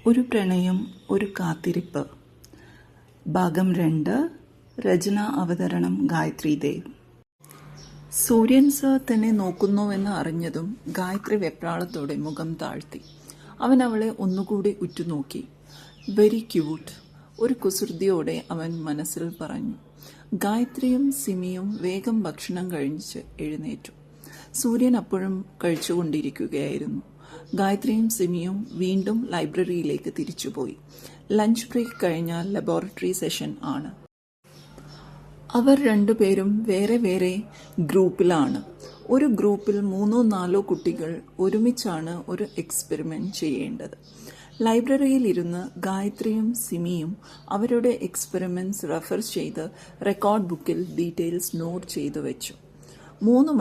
ഒരു പ്രണയം ഒരു കാത്തിരിപ്പ്. ഭാഗം 2. രചന അവതരണം ഗായത്രി ദേവ്. സൂര്യൻ സർ തന്നെ നോക്കുന്നുവെന്ന് അറിഞ്ഞതും ഗായത്രി വെപ്രാളത്തോടെ മുഖം താഴ്ത്തി. അവൻ അവളെ ഒന്നുകൂടി ഉറ്റുനോക്കി. വെരി ക്യൂട്ട്, ഒരു കുസൃതിയോടെ അവൻ മനസ്സിൽ പറഞ്ഞു. ഗായത്രിയും സിമിയും വേഗം ഭക്ഷണം കഴിച്ച് എഴുന്നേറ്റു. സൂര്യൻ അപ്പോഴും കഴിച്ചുകൊണ്ടിരിക്കുകയായിരുന്നു. ഗായത്രിയും സിമിയും വീണ്ടും ലൈബ്രറിയിലേക്ക് തിരിച്ചുപോയി. ലഞ്ച് ബ്രേക്ക് കഴിഞ്ഞാൽ ലബോറട്ടറി സെഷൻ ആണ്. അവർ രണ്ടുപേരും വേറെ വേറെ ഗ്രൂപ്പിലാണ്. ഒരു ഗ്രൂപ്പിൽ 3-4 കുട്ടികൾ ഒരുമിച്ചാണ് ഒരു എക്സ്പെരിമെന്റ് ചെയ്യേണ്ടത്. ലൈബ്രറിയിൽ ഇരുന്ന് ഗായത്രിയും സിമിയും അവരുടെ എക്സ്പെരിമെന്റ്സ് റെഫർ ചെയ്ത് റെക്കോർഡ് ബുക്കിൽ ഡീറ്റെയിൽസ് നോട്ട് ചെയ്തു വെച്ചു. 3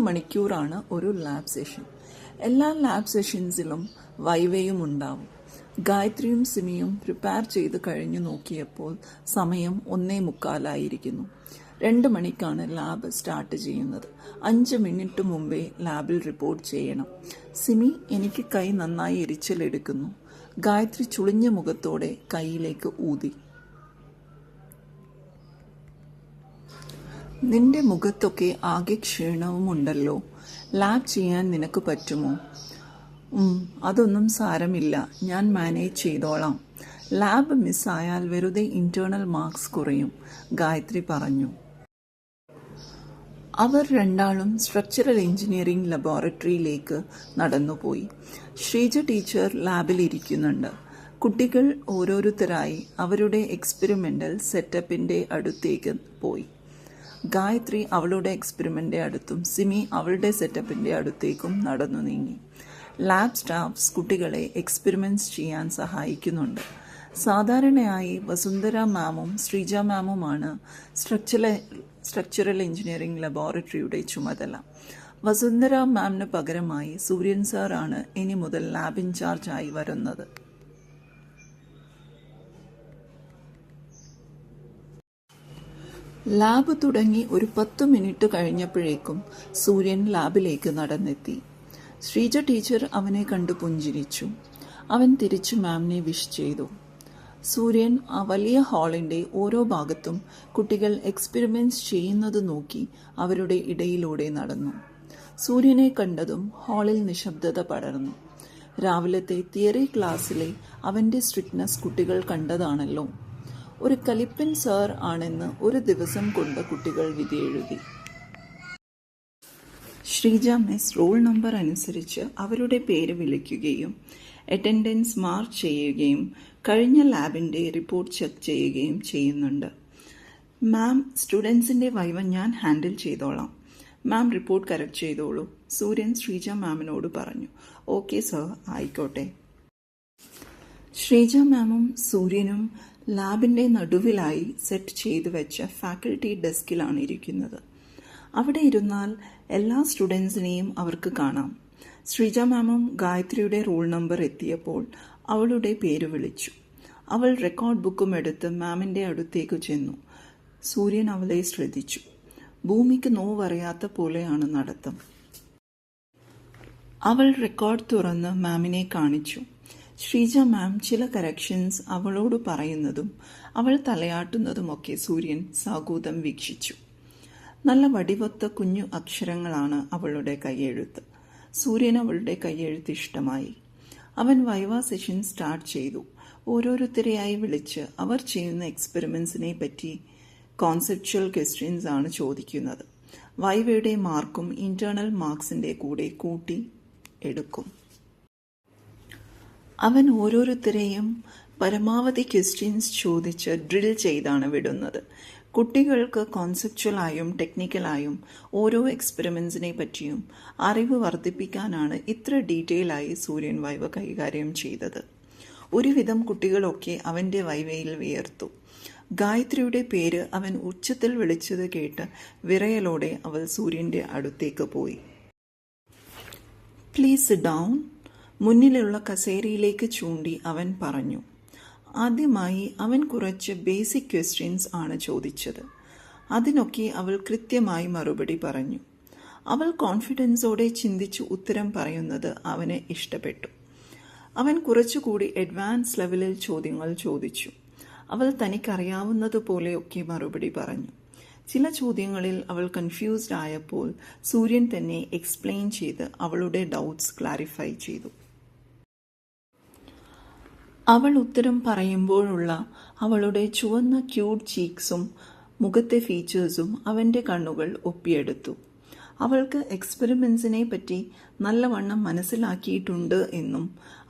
മണിക്കൂറാണ് ഒരു ലാബ് സെഷൻ. എല്ലാ ലാബ് സെഷൻസിലും വൈവയും ഉണ്ടാവും. ഗായത്രിയും സിമിയും പ്രിപ്പയർ ചെയ്ത് കഴിഞ്ഞു നോക്കിയപ്പോൾ സമയം 1:45 2 മണിക്കാണ് ലാബ് സ്റ്റാർട്ട് ചെയ്യുന്നത്. 5 മിനിറ്റ് മുമ്പേ ലാബിൽ റിപ്പോർട്ട് ചെയ്യണം. സിമി, എനിക്ക് കൈ നന്നായി എരിച്ചിലെടുക്കുന്നു. ഗായത്രി ചുളിഞ്ഞ മുഖത്തോടെ കൈയിലേക്ക് ഊതി. നിന്റെ മുഖത്തൊക്കെ ആകെ ക്ഷീണവുമുണ്ടല്ലോ. ലാബ് ചെയ്യാൻ നിനക്ക് പറ്റുമോ? അതൊന്നും സാരമില്ല, ഞാൻ മാനേജ് ചെയ്തോളാം. ലാബ് മിസ്സായാൽ വെറുതെ ഇന്റേണൽ മാർക്സ് കുറയും, ഗായത്രി പറഞ്ഞു. അവർ രണ്ടാളും സ്ട്രക്ചറൽ എഞ്ചിനീയറിംഗ് ലബോറട്ടറിയിലേക്ക് നടന്നുപോയി. ശ്രീജ ടീച്ചർ ലാബിൽ ഇരിക്കുന്നുണ്ട്. കുട്ടികൾ ഓരോരുത്തരായി അവരുടെ എക്സ്പെരിമെന്റൽ സെറ്റപ്പിന്റെ അടുത്തേക്ക് പോയി. ഗായത്രി അവളുടെ എക്സ്പെരിമെന്റിന്റെ അടുത്തും സിമി അവളുടെ സെറ്റപ്പിന്റെ അടുത്തേക്കും നടന്നു നീങ്ങി. ലാബ് സ്റ്റാഫ്സ് കുട്ടികളെ എക്സ്പെരിമെന്റ്സ് ചെയ്യാൻ സഹായിക്കുന്നുണ്ട്. സാധാരണയായി വസുന്ധര മാമും ശ്രീജ മാമുമാണ് സ്ട്രക്ചറൽ എഞ്ചിനീയറിംഗ് ലബോറട്ടറിയുടെ ചുമതല. വസുന്ധര മാമിന് പകരമായി സൂര്യൻ സാർ ആണ് ഇനി മുതൽ ലാബ് ഇൻചാർജ് ആയി വരുന്നത്. ലാബ് തുടങ്ങി ഒരു 10 മിനിറ്റ് കഴിഞ്ഞപ്പോഴേക്കും സൂര്യൻ ലാബിലേക്ക് നടന്നെത്തി. ശ്രീജ ടീച്ചർ അവനെ കണ്ടു പുഞ്ചിരിച്ചു. അവൻ തിരിച്ചു മാമിനെ വിഷ് ചെയ്തു. സൂര്യൻ ആ വലിയ ഹാളിന്റെ ഓരോ ഭാഗത്തും കുട്ടികൾ എക്സ്പെരിമെന്റ്സ് ചെയ്യുന്നത് നോക്കി അവരുടെ ഇടയിലൂടെ നടന്നു. സൂര്യനെ കണ്ടതും ഹാളിൽ നിശബ്ദത പടർന്നു. രാവിലത്തെ തിയറി ക്ലാസ്സിലെ അവന്റെ സ്ട്രിക്ട്നെസ് കുട്ടികൾ കണ്ടതാണല്ലോ. ഒരു കലിപ്പൻ സാർ ആണെന്ന് ഒരു ദിവസം കൊണ്ട് കുട്ടികൾ വിധിയെഴുതി. ശ്രീജ മിസ് റോൾ നമ്പർ അനുസരിച്ച് അവരുടെ പേര് വിളിക്കുകയും അറ്റൻഡൻസ് മാർക്ക് ചെയ്യുകയും കഴിഞ്ഞ ലാബിന്റെ റിപ്പോർട്ട് ചെക്ക് ചെയ്യുകയും ചെയ്യുന്നുണ്ട്. മാം, സ്റ്റുഡൻസിന്റെ വൈവ ഞാൻ ഹാൻഡിൽ ചെയ്തോളാം. മാം റിപ്പോർട്ട് കറക്റ്റ് ചെയ്തോളൂ, സൂര്യൻ ശ്രീജ മാമിനോട് പറഞ്ഞു. ഓക്കെ സർ, ആയിക്കോട്ടെ. ശ്രീജ മാമും സൂര്യനും ലാബിന്റെ നടുവിലായി സെറ്റ് ചെയ്തു വെച്ച ഫാക്കൽറ്റി ഡെസ്കിലാണ് ഇരിക്കുന്നത്. അവിടെ ഇരുന്നാൽ എല്ലാ സ്റ്റുഡൻസിനെയും അവർക്ക് കാണാം. ശ്രീജ മാമും ഗായത്രിയുടെ റോൾ നമ്പർ എത്തിയപ്പോൾ അവളുടെ പേര് വിളിച്ചു. അവൾ റെക്കോർഡ് ബുക്കും എടുത്ത് മാമിന്റെ അടുത്തേക്ക് ചെന്നു. സൂര്യൻ അവളെ ശ്രദ്ധിച്ചു. ഭൂമിക്ക് നോവറിയാത്ത പോലെയാണ് നടത്തം. അവൾ റെക്കോർഡ് തുറന്ന് മാമിനെ കാണിച്ചു. ശ്രീജ മാം ചില കറക്ഷൻസ് അവളോട് പറയുന്നതും അവൾ തലയാട്ടുന്നതുമൊക്കെ സൂര്യൻ സാഗൂതം വീക്ഷിച്ചു. നല്ല വടിവൊത്ത കുഞ്ഞു അക്ഷരങ്ങളാണ് അവളുടെ കൈയെഴുത്ത്. സൂര്യൻ അവളുടെ കൈയെഴുത്ത് ഇഷ്ടമായി. അവൻ വൈവ സെഷൻ സ്റ്റാർട്ട് ചെയ്തു. ഓരോരുത്തരെയായി വിളിച്ച് അവർ ചെയ്യുന്ന എക്സ്പെരിമെന്റ്സിനെ പറ്റി കോൺസെപ്ച്വൽ ക്വസ്റ്റ്യൻസ് ആണ് ചോദിക്കുന്നത്. വൈവയുടെ മാർക്കും ഇന്റേണൽ മാർക്സിന്റെ കൂടെ കൂട്ടി എടുക്കും. അവൻ ഓരോരുത്തരെയും പരമാവധി ക്വസ്റ്റ്യൻസ് ചോദിച്ച് ഡ്രിൽ ചെയ്താണ് വിടുന്നത്. കുട്ടികൾക്ക് കോൺസെപ്ച്വലായും ടെക്നിക്കലായും ഓരോ എക്സ്പെരിമെന്റ്സിനെ പറ്റിയും അറിവ് വർദ്ധിപ്പിക്കാനാണ് ഇത്ര ഡീറ്റെയിൽ ആയി സൂര്യൻ വൈവ കൈകാര്യം ചെയ്തത്. ഒരുവിധം കുട്ടികളൊക്കെ അവന്റെ വൈവയിൽ വിയർത്തു. ഗായത്രിയുടെ പേര് അവൻ ഉച്ചത്തിൽ വിളിച്ചത് കേട്ട് വിറയലോടെ അവൾ സൂര്യന്റെ അടുത്തേക്ക് പോയി. പ്ലീസ് സിറ്റ് ഡൗൺ, മുന്നിലുള്ള കസേരയിലേക്ക് ചൂണ്ടി അവൻ പറഞ്ഞു. ആദ്യമായി അവൻ കുറച്ച് ബേസിക് ക്വസ്റ്റ്യൻസ് ആണ് ചോദിച്ചത്. അതിനൊക്കെ അവൾ കൃത്യമായി മറുപടി പറഞ്ഞു. അവൾ കോൺഫിഡൻസോടെ ചിന്തിച്ചു ഉത്തരം പറയുന്നത് അവന് ഇഷ്ടപ്പെട്ടു. അവൻ കുറച്ചുകൂടി അഡ്വാൻസ് ലെവലിൽ ചോദ്യങ്ങൾ ചോദിച്ചു. അവൾ തനിക്കറിയാവുന്നതുപോലെയൊക്കെ മറുപടി പറഞ്ഞു. ചില ചോദ്യങ്ങളിൽ അവൾ കൺഫ്യൂസ്ഡ് ആയപ്പോൾ സൂര്യൻ തന്നെ എക്സ്പ്ലെയിൻ ചെയ്ത് അവളുടെ ഡൗട്ട്സ് ക്ലാരിഫൈ ചെയ്തു. അവൾ ഉത്തരം പറയുമ്പോഴുള്ള അവളുടെ ചുവന്ന ക്യൂട്ട് ചീക്സും മുഖത്തെ ഫീച്ചേഴ്സും അവൻ്റെ കണ്ണുകൾ ഒപ്പിയെടുത്തു. അവൾക്ക് എക്സ്പെരിമെൻസിനെ പറ്റി നല്ലവണ്ണം മനസ്സിലാക്കിയിട്ടുണ്ട് എന്നും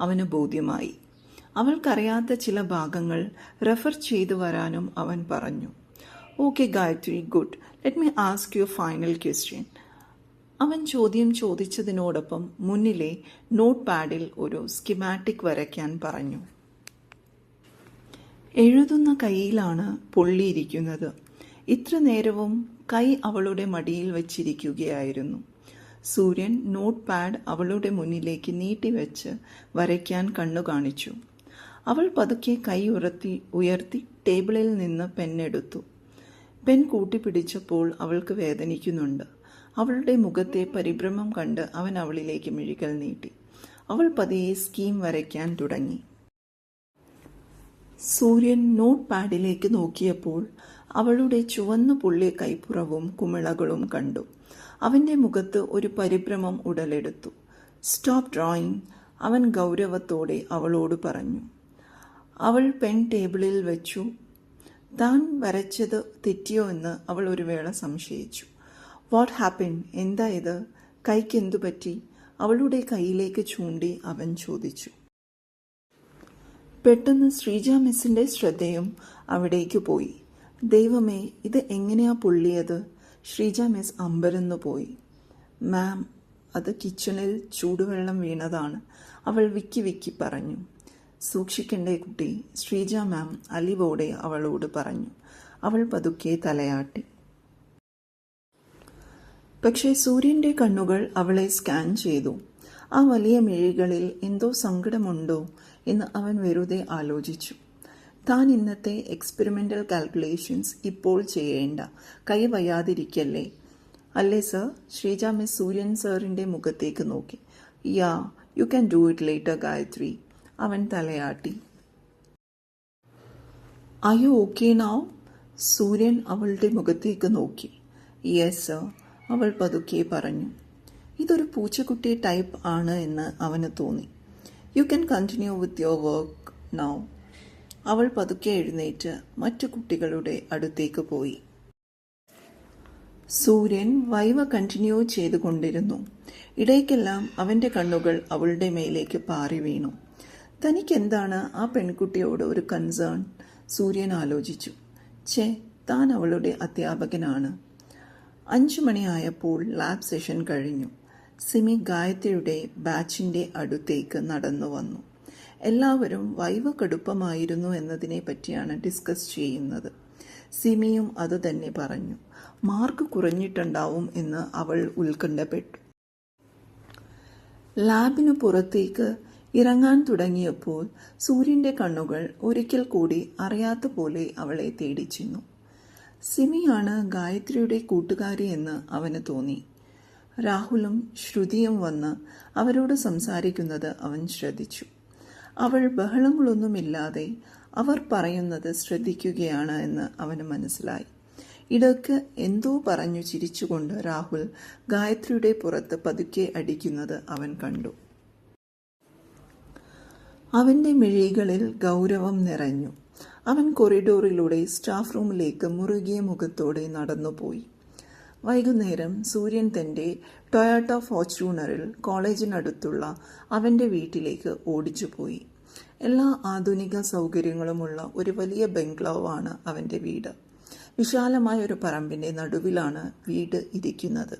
അവന് ബോധ്യമായി. അവൾക്കറിയാത്ത ചില ഭാഗങ്ങൾ റെഫർ ചെയ്തു വരാനും അവൻ പറഞ്ഞു. Okay Gayathri, good. Let me ask you final question. അവൻ ചോദ്യം ചോദിച്ചതിനോടൊപ്പം മുന്നിലെ നോട്ട് പാഡിൽ ഒരു സ്കിമാറ്റിക് വരയ്ക്കാൻ പറഞ്ഞു. എഴുതുന്ന കൈയിലാണ് പൊള്ളിയിരിക്കുന്നത്. ഇത്ര നേരവും കൈ അവളുടെ മടിയിൽ വച്ചിരിക്കുകയായിരുന്നു. സൂര്യൻ നോട്ട് പാഡ് അവളുടെ മുന്നിലേക്ക് നീട്ടിവെച്ച് വരയ്ക്കാൻ കണ്ണു കാണിച്ചു. അവൾ പതുക്കെ കൈ ഉയർത്തി ടേബിളിൽ നിന്ന് പെന്നെടുത്തു. പെൻ കൂട്ടിപ്പിടിച്ചപ്പോൾ അവൾക്ക് വേദനിക്കുന്നുണ്ട്. അവളുടെ മുഖത്തെ പരിഭ്രമം കണ്ട് അവൻ അവളിലേക്ക് മിഴികൾ നീട്ടി. അവൾ പതിയെ സ്കീം വരയ്ക്കാൻ തുടങ്ങി. സൂര്യൻ നോട്ട് പാഡിലേക്ക് നോക്കിയപ്പോൾ അവളുടെ ചുവന്നു പൊള്ളിയ കൈപ്പുറവും കുമിളകളും കണ്ടു. അവൻ്റെ മുഖത്ത് ഒരു പരിഭ്രമം ഉടലെടുത്തു. സ്റ്റോപ്പ് ഡ്രോയിങ്, അവൻ ഗൗരവത്തോടെ അവളോട് പറഞ്ഞു. അവൾ പെൻ ടേബിളിൽ വെച്ചു. താൻ വരച്ചത് തെറ്റിയോ എന്ന് അവൾ ഒരു വേള സംശയിച്ചു. What happen? എന്താ ഇത്? കൈക്കെന്തു പറ്റി? അവളുടെ കൈയിലേക്ക് ചൂണ്ടി അവൻ ചോദിച്ചു. പെട്ടെന്ന് ശ്രീജ മിസ്സിന്റെ ശ്രദ്ധയും അവിടേക്ക് പോയി. ദൈവമേ, ഇത് എങ്ങനെയാ പൊള്ളിയത്? ശ്രീജ മിസ് അമ്പരന്നു പോയി. മാം, അത് കിച്ചണിൽ ചൂടുവെള്ളം വീണതാണ്, അവൾ വിക്കി വിക്കി പറഞ്ഞു. സൂക്ഷിക്കണ്ടേ കുട്ടി, ശ്രീജ മാം അലിവോടെ അവളോട് പറഞ്ഞു. അവൾ പതുക്കെ തലയാട്ടി. പക്ഷേ സൂര്യന്റെ കണ്ണുകൾ അവളെ സ്കാൻ ചെയ്തു. ആ വലിയ മിഴികളിൽ എന്തോ സങ്കടമുണ്ടോ എന്ന് അവൻ വെറുതെ ആലോചിച്ചു. താൻ ഇന്നത്തെ എക്സ്പെരിമെന്റൽ കാൽക്കുലേഷൻസ് ഇപ്പോൾ ചെയ്യേണ്ട, കൈ വയ്യാതിരിക്കല്ലേ അല്ലേ സർ? ശ്രീജ മിസ് സൂര്യൻ സാറിന്റെ മുഖത്തേക്ക് നോക്കി. Yeah, you can do it later Gayathri, അവൻ തലയാട്ടി. Are you okay now? സൂര്യൻ അവളുടെ മുഖത്തേക്ക് നോക്കി. യെസ് സർ, അവൾ പതുക്കെ പറഞ്ഞു. ഇതൊരു പൂച്ചക്കുട്ടി ടൈപ്പ് ആണ് എന്ന് അവന് തോന്നി. You can continue with your work now. അവൾ പതുക്കെ എഴുന്നേറ്റ് മറ്റു കുട്ടികളുടെ അടുത്തേക്ക് പോയി. സൂര്യൻ വൈവ കണ്ടിന്യൂ ചെയ്തുകൊണ്ടിരുന്നു. ഇടയ്ക്കെല്ലാം അവൻ്റെ കണ്ണുകൾ അവളുടെ മേലേക്ക് പാറി വീണു. തനിക്കെന്താണ് ആ പെൺകുട്ടിയോട് ഒരു കൺസേൺ? സൂര്യൻ ആലോചിച്ചു. താൻ അവളുടെ അധ്യാപകനാണ്. 5 മണിയായപ്പോൾ ലാബ് സെഷൻ കഴിഞ്ഞു. സിമി ഗായത്രിയുടെ ബാച്ചിൻ്റെ അടുത്തേക്ക് നടന്നു വന്നു. എല്ലാവരും വൈവ കടുപ്പമായിരുന്നു എന്നതിനെ പറ്റിയാണ് ഡിസ്കസ് ചെയ്യുന്നത്. സിമിയും അത് തന്നെ പറഞ്ഞു. മാർക്ക് കുറഞ്ഞിട്ടുണ്ടാവും എന്ന് അവൾ ഉത്കണ്ഠപ്പെട്ടു. ലാബിനു പുറത്തേക്ക് ഇറങ്ങാൻ തുടങ്ങിയപ്പോൾ സൂര്യന്റെ കണ്ണുകൾ ഒരിക്കൽ കൂടി അറിയാത്ത പോലെ അവളെ തേടി ചെന്നു. സിമിയാണ് ഗായത്രിയുടെ കൂട്ടുകാരി എന്ന് അവന് തോന്നി. രാഹുലും ശ്രുതിയും വന്ന് അവരോട് സംസാരിക്കുന്നത് അവൻ ശ്രദ്ധിച്ചു. അവൾ ബഹളങ്ങളൊന്നുമില്ലാതെ അവർ പറയുന്നത് ശ്രദ്ധിക്കുകയാണ് എന്ന് അവന് മനസ്സിലായി. ഇടയ്ക്ക് എന്തോ പറഞ്ഞു ചിരിച്ചുകൊണ്ട് രാഹുൽ ഗായത്രിയുടെ പുറത്ത് പതുക്കെ അടിക്കുന്നത് അവൻ കണ്ടു. അവൻ്റെ മിഴികളിൽ ഗൗരവം നിറഞ്ഞു. അവൻ കൊറിഡോറിലൂടെ സ്റ്റാഫ് റൂമിലേക്ക് മുറുകിയ മുഖത്തോടെ നടന്നുപോയി. വൈകുന്നേരം സൂര്യൻ തൻ്റെ ടൊയോട്ട ഫോർച്യൂണറിൽ കോളേജിനടുത്തുള്ള അവൻ്റെ വീട്ടിലേക്ക് ഓടിച്ചുപോയി. എല്ലാ ആധുനിക സൗകര്യങ്ങളുമുള്ള ഒരു വലിയ ബംഗ്ലാവാണ് അവൻ്റെ വീട്. വിശാലമായ ഒരു പറമ്പിൻ്റെ നടുവിലാണ് വീട് ഇരിക്കുന്നത്.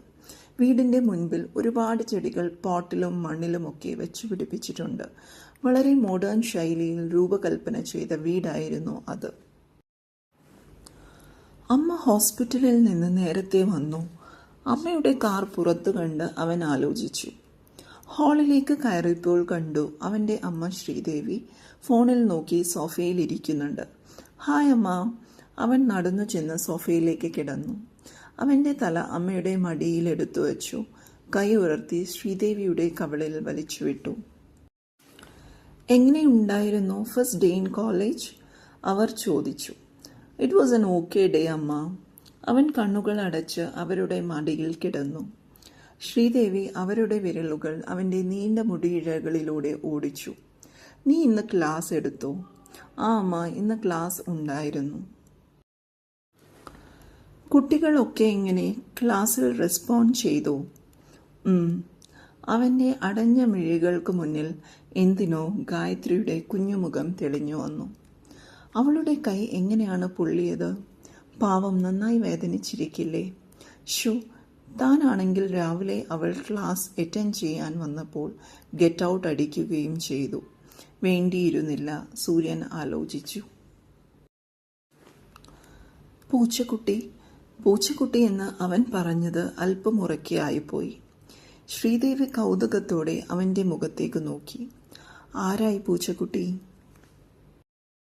വീടിൻ്റെ മുൻപിൽ ഒരുപാട് ചെടികൾ പോട്ടിലും മണ്ണിലുമൊക്കെ വെച്ചു പിടിപ്പിച്ചിട്ടുണ്ട്. വളരെ മോഡേൺ ശൈലിയിൽ രൂപകൽപ്പന ചെയ്ത വീടായിരുന്നു അത്. അമ്മ ഹോസ്പിറ്റലിൽ നിന്ന് നേരത്തെ വന്നു. അമ്മയുടെ കാർ പുറത്തു കണ്ട് അവൻ ആലോചിച്ചു. ഹാളിലേക്ക് കയറിയപ്പോൾ കണ്ടു അവൻ്റെ അമ്മ ശ്രീദേവി ഫോണിൽ നോക്കി സോഫയിൽ ഇരിക്കുന്നുണ്ട്. ഹായ് അമ്മ. അവൻ നടന്നു ചെന്ന് സോഫയിലേക്ക് കിടന്നു. അവൻ്റെ തല അമ്മയുടെ മടിയിൽ എടുത്തു വച്ചു. കൈ ഉയർത്തി ശ്രീദേവിയുടെ കവിളിൽ വലിച്ചുവിട്ടു. എങ്ങനെയുണ്ടായിരുന്നു ഫസ്റ്റ് ഡേ ഇൻ കോളേജ്? അവർ ചോദിച്ചു. It was an okay day അമ്മ. അവൻ കണ്ണുകൾ അടച്ച് അവരുടെ മടിയിൽ കിടന്നു. ശ്രീദേവി അവരുടെ വിരലുകൾ അവൻ്റെ നീണ്ട മുടിയിഴകളിലൂടെ ഓടിച്ചു. നീ ഇന്ന് ക്ലാസ് എടുത്തോ? ആ അമ്മ, ഇന്ന് ക്ലാസ് ഉണ്ടായിരുന്നു. കുട്ടികളൊക്കെ എങ്ങനെ ക്ലാസ്സിൽ റെസ്പോണ്ട് ചെയ്തു? അവൻ്റെ അടഞ്ഞ മിഴികൾക്ക് മുന്നിൽ എന്തിനോ ഗായത്രിയുടെ കുഞ്ഞുമുഖം തെളിഞ്ഞു വന്നു. അവളുടെ കൈ എങ്ങനെയാണ് പൊള്ളിയത്? പാവം, നന്നായി വേദനിച്ചിരിക്കില്ലേ? ഷോ, താനാണെങ്കിൽ രാവിലെ അവൾ ക്ലാസ് അറ്റൻഡ് ചെയ്യാൻ വന്നപ്പോൾ ഗെറ്റ് ഔട്ട് അടിക്കുകയും ചെയ്തു. വേണ്ടിയിരുന്നില്ല, സൂര്യൻ ആലോചിച്ചു. പൂച്ചക്കുട്ടി എന്ന് അവൻ പറഞ്ഞത് അല്പം ഉറക്കെയായിപ്പോയി. ശ്രീദേവി കൗതുകത്തോടെ അവൻ്റെ മുഖത്തേക്ക് നോക്കി. ആരായി പൂച്ചക്കുട്ടി?